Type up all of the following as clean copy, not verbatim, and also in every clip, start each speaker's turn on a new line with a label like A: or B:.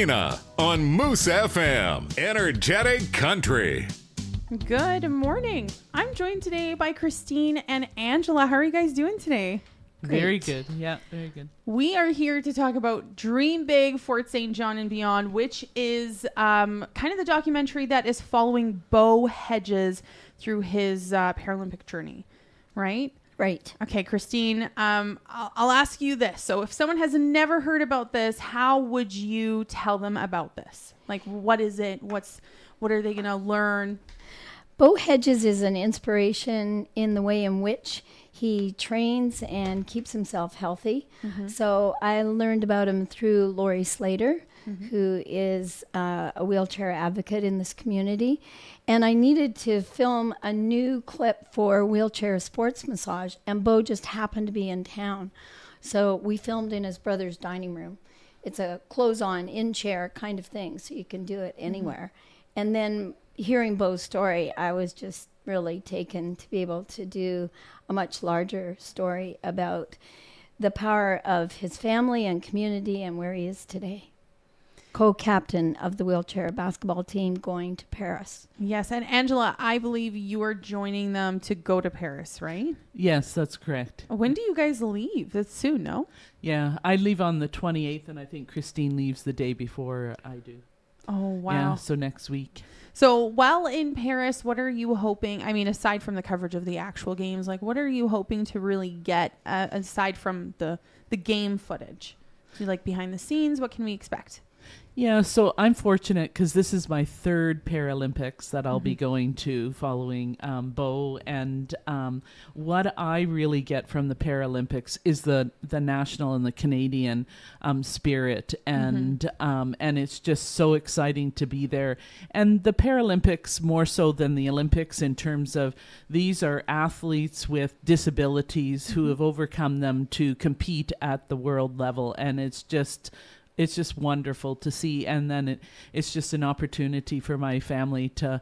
A: Christina on Moose FM, Energetic Country.
B: Good morning. I'm joined today by Christine and Angela. How are you guys doing today?
C: Very good. Yeah, very good.
B: We are here to talk about Dream Big, Fort St. John and Beyond, which is kind of the documentary that is following Bo Hedges through his Paralympic journey, right?
D: Right.
B: Okay, Christine, I'll ask you this. So if someone has never heard about this, how would you tell them about this? Like, what is it? What are they going to learn?
D: Bo Hedges is an inspiration in the way in which he trains and keeps himself healthy. Mm-hmm. So I learned about him through Lori Slater, who is a wheelchair advocate in this community. And I needed to film a new clip for Wheelchair Sports Massage, and Bo just happened to be in town. So we filmed in his brother's dining room. It's a clothes-on, in-chair kind of thing, so you can do it anywhere. And then hearing Bo's story, I was just really taken to be able to do a much larger story about the power of his family and community and where he is today. Co-captain of the wheelchair basketball team going to Paris.
B: Yes, and Angela, I believe you are joining them to go to Paris, right?
C: Yes, that's correct.
B: When do you guys leave? That's soon, no?
C: Yeah, I leave on the 28th, and I think Christine leaves the day before I do.
B: Oh, wow.
C: Yeah, so next week.
B: So while in Paris, what are you hoping? I mean, aside from the coverage of the actual games, like what are you hoping to really get aside from the game footage? Do you like behind the scenes? What can we expect?
C: Yeah, so I'm fortunate because this is my third Paralympics that I'll be going to following Bo. And what I really get from the Paralympics is the national and the Canadian spirit. And it's just so exciting to be there. And the Paralympics more so than the Olympics in terms of these are athletes with disabilities who have overcome them to compete at the world level. And it's just wonderful to see. And then it's just an opportunity for my family to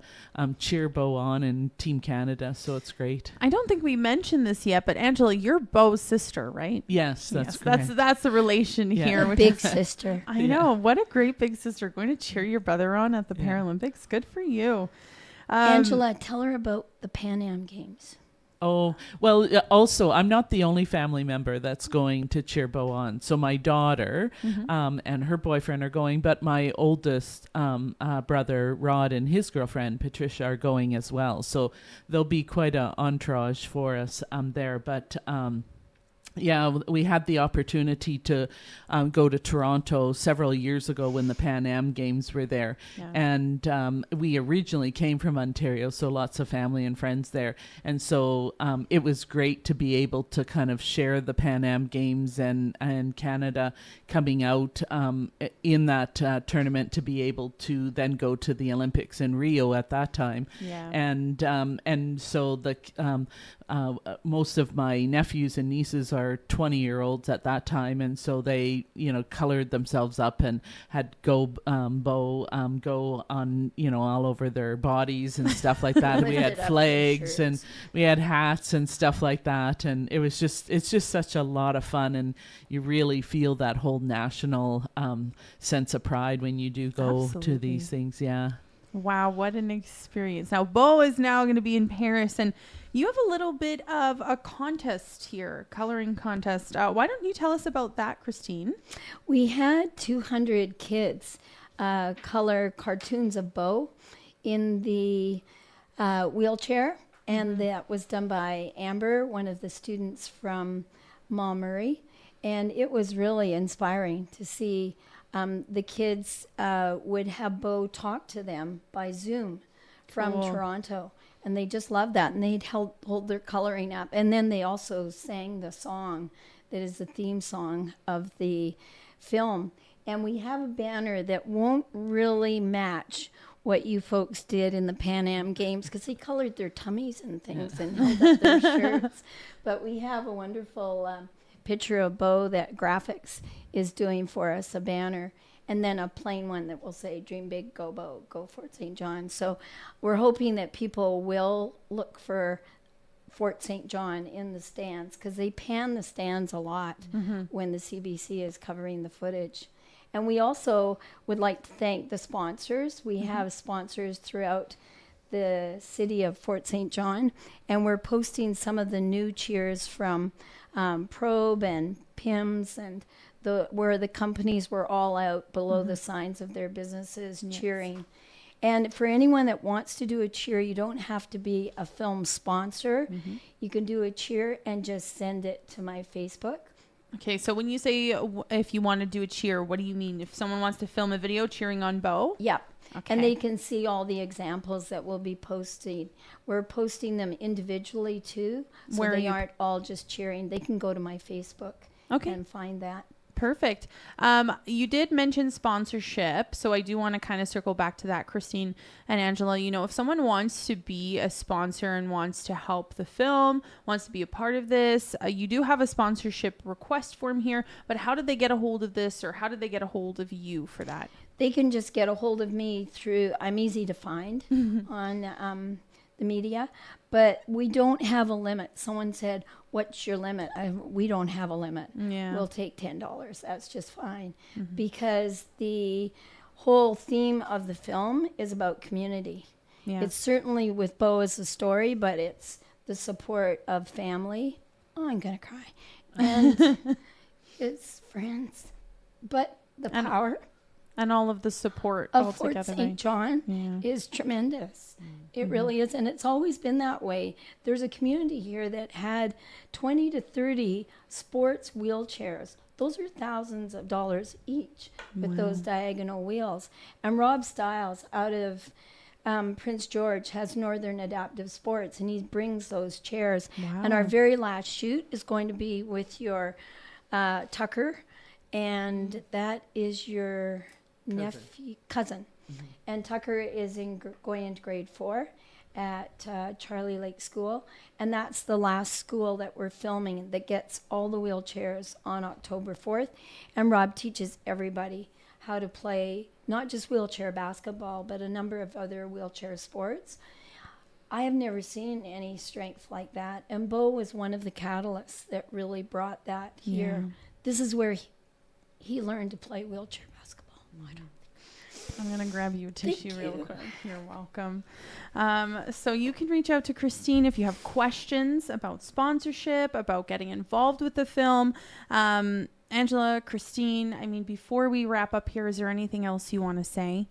C: cheer Bo on and Team Canada. So it's great.
B: I don't think we mentioned this yet, but Angela, you're Bo's sister, right?
C: Yes, that's correct.
B: That's the relation here.
D: A big sister.
B: I know. What a great big sister. Going to cheer your brother on at the Paralympics. Good for you.
D: Angela, tell her about the Pan Am Games.
C: Oh, well, also, I'm not the only family member that's going to cheer Bo on. So my daughter and her boyfriend are going, but my oldest brother, Rod, and his girlfriend, Patricia, are going as well. So there'll be quite an entourage for us there. But yeah, we had the opportunity to go to Toronto several years ago when the Pan Am Games were there. Yeah. And we originally came from Ontario, so lots of family and friends there. And so it was great to be able to kind of share the Pan Am Games and Canada coming out in that tournament to be able to then go to the Olympics in Rio at that time. Yeah. And so the most of my nephews and nieces are 20-year-olds at that time, and so they, colored themselves up and had Bo go on, all over their bodies and stuff like that. We had flags and we had hats and stuff like that, and it's just such a lot of fun, and you really feel that whole national sense of pride when you do go to these things. Yeah.
B: Wow, what an experience. Now, Bo is now going to be in Paris, and you have a little bit of a contest here, coloring contest. Why don't you tell us about that, Christine?
D: We had 200 kids color cartoons of Bo in the wheelchair, and that was done by Amber, one of the students from Murray, and it was really inspiring to see. The kids would have Bo talk to them by Zoom from Toronto, and they just loved that, and they'd hold their coloring up, and then they also sang the song that is the theme song of the film. And we have a banner that won't really match what you folks did in the Pan Am Games because they colored their tummies and things and held up their shirts, but we have a wonderful picture of Bo that graphics is doing for us, a banner, and then a plain one that will say Dream Big, Go Bo, Go Fort St. John. So we're hoping that people will look for Fort St. John in the stands because they pan the stands a lot when the CBC is covering the footage. And we also would like to thank the sponsors. We have sponsors throughout the city of Fort St. John, and we're posting some of the new cheers from Probe and PIMS, and where the companies were all out below the signs of their businesses cheering. And for anyone that wants to do a cheer, you don't have to be a film sponsor. You can do a cheer and just send it to my Facebook.
B: Okay, so when you say if you want to do a cheer, what do you mean? If someone wants to film a video cheering on Bo?
D: Yep.
B: Okay.
D: And they can see all the examples that we'll be posting. We're posting them individually too, so
B: Where
D: they aren't all just cheering. They can go to my Facebook and find that.
B: Perfect. You did mention sponsorship, so I do want to kind of circle back to that, Christine and Angela. You know, if someone wants to be a sponsor and wants to help the film, wants to be a part of this, you do have a sponsorship request form here, but how did they get a hold of this, or how did they get a hold of you for that?
D: They can just get a hold of me through, I'm easy to find on the media, but we don't have a limit. Someone said, what's your limit? We don't have a limit.
B: Yeah.
D: We'll take $10. That's just fine. Because the whole theme of the film is about community.
B: Yeah.
D: It's certainly with Bo as a story, but it's the support of family. Oh, I'm going to cry. And it's friends. But the power
B: and all of the support
D: of
B: all
D: Fort
B: together.
D: St. John is tremendous. It really is, and it's always been that way. There's a community here that had 20 to 30 sports wheelchairs. Those are thousands of dollars each with those diagonal wheels. And Rob Stiles out of Prince George has Northern Adaptive Sports, and he brings those chairs.
B: Wow.
D: And our very last shoot is going to be with your Tucker, and that is your cousin. And Tucker is going into grade 4 at Charlie Lake School, and that's the last school that we're filming that gets all the wheelchairs on October 4th. And Rob teaches everybody how to play not just wheelchair basketball, but a number of other wheelchair sports. I have never seen any strength like that, and Bo was one of the catalysts that really brought that here.
B: Yeah.
D: This is where he learned to play wheelchair basketball.
B: I'm going to grab you a tissue real
D: you.
B: quick. You're welcome. So you can reach out to Christine if you have questions about sponsorship, about getting involved with the film. Angela, Christine, I mean, before we wrap up here, is there anything else you want to say?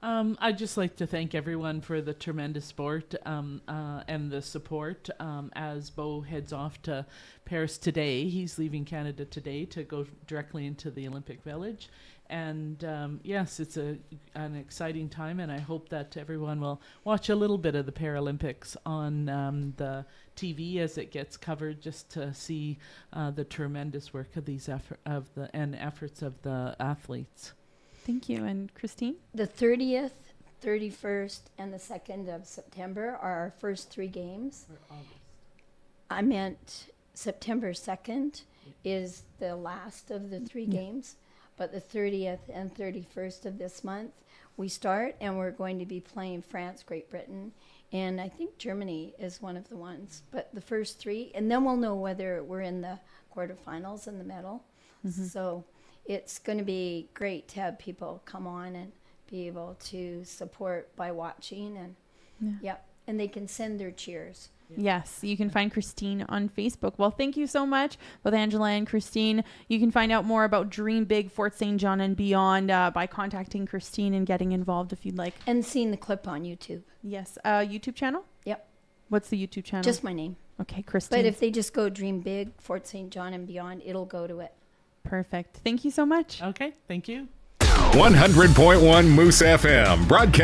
C: I'd just like to thank everyone for the tremendous support and the support as Bo heads off to Paris today. He's leaving Canada today to go directly into the Olympic Village. And yes, it's an exciting time, and I hope that everyone will watch a little bit of the Paralympics on the TV as it gets covered, just to see the tremendous work of these efforts of the athletes.
B: Thank you. And Christine?
D: The 30th, 31st, and the 2nd of September are our first 3 games. I meant September 2nd is the last of the 3 games. But the 30th and 31st of this month, we start, and we're going to be playing France, Great Britain, and I think Germany is one of the ones. But the first 3, and then we'll know whether we're in the quarterfinals and the medal. So it's going to be great to have people come on and be able to support by watching, and and they can send their cheers.
B: Yes, you can find Christine on Facebook. Well, thank you so much, both Angela and Christine. You can find out more about Dream Big, Fort St. John and beyond by contacting Christine and getting involved if you'd like.
D: And seeing the clip on YouTube.
B: Yes. YouTube channel?
D: Yep.
B: What's the YouTube channel?
D: Just my name.
B: Okay, Christine.
D: But if they just go Dream Big, Fort St. John and beyond, it'll go to it.
B: Perfect. Thank you so much.
C: Okay, thank you.
A: 100.1 Moose FM broadcast.